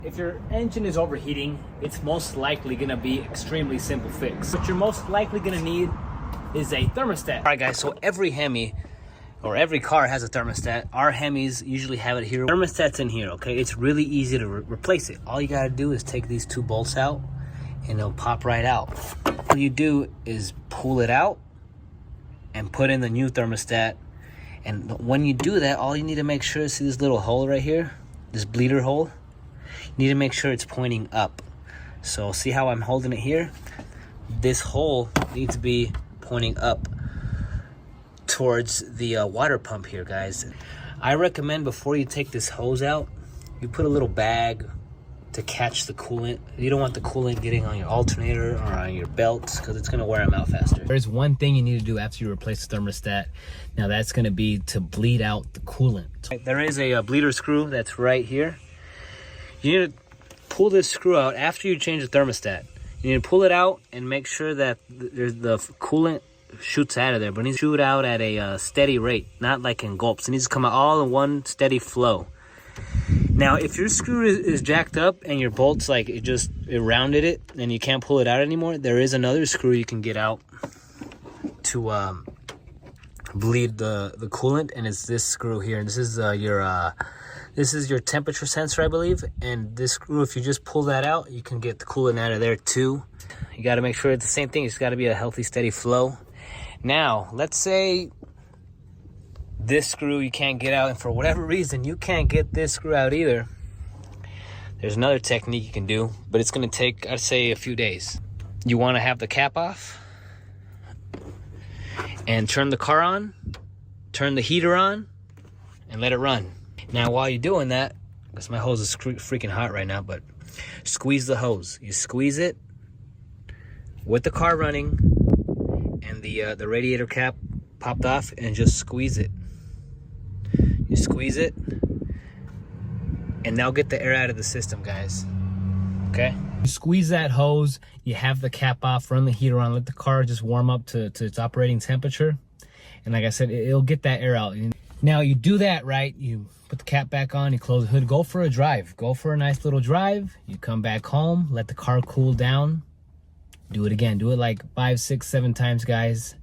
If your engine is overheating, it's most likely gonna be extremely simple fix. What you're most likely gonna need is a thermostat. All right guys, so every Hemi or every car has a thermostat. Our Hemis usually have it here. Thermostat's in here, okay? It's really easy to replace it. All you gotta do is take these two bolts out and it'll pop right out. All you do is pull it out and put in the new thermostat. And when you do that, all you need to make sure is see this little hole right here, this bleeder hole. You need to make sure it's pointing up. So see how I'm holding it here? This hole needs to be pointing up towards the water pump here, guys. I recommend before you take this hose out, you put a little bag to catch the coolant. You don't want the coolant getting on your alternator or on your belts because it's gonna wear them out faster. There's one thing you need to do after you replace the thermostat. Now that's gonna be to bleed out the coolant. There is a bleeder screw that's right here. You need to pull this screw out after you change the thermostat. You need to pull it out and make sure that the coolant shoots out of there, but it needs to shoot out at a steady rate, not like in gulps. It needs to come out all in one steady flow. Now, if your screw is jacked up and your bolts like it rounded it and you can't pull it out anymore, there is another screw you can get out to bleed the coolant, and it's this screw here. This is your temperature sensor, I believe, and this screw, if you just pull that out, you can get the coolant out of there too. You got to make sure it's the same thing. It's got to be a healthy, steady flow. Now, let's say this screw you can't get out, and for whatever reason you can't get this screw out either. There's another technique you can do, but it's going to take, I'd say, a few days. You want to have the cap off and turn the car on, turn the heater on, and let it run. Now, while you're doing that, because my hose is freaking hot right now, but squeeze the hose. You squeeze it with the car running and the radiator cap popped off, and just squeeze it. You squeeze it, and now get the air out of the system, guys. Okay? You squeeze that hose, you have the cap off, run the heater on, let the car just warm up to its operating temperature. And like I said, it'll get that air out. Now you do that, right? You put the cap back on, you close the hood, go for a drive. Go for a nice little drive. You come back home, let the car cool down. Do it again. Do it like 5, 6, 7 times, guys.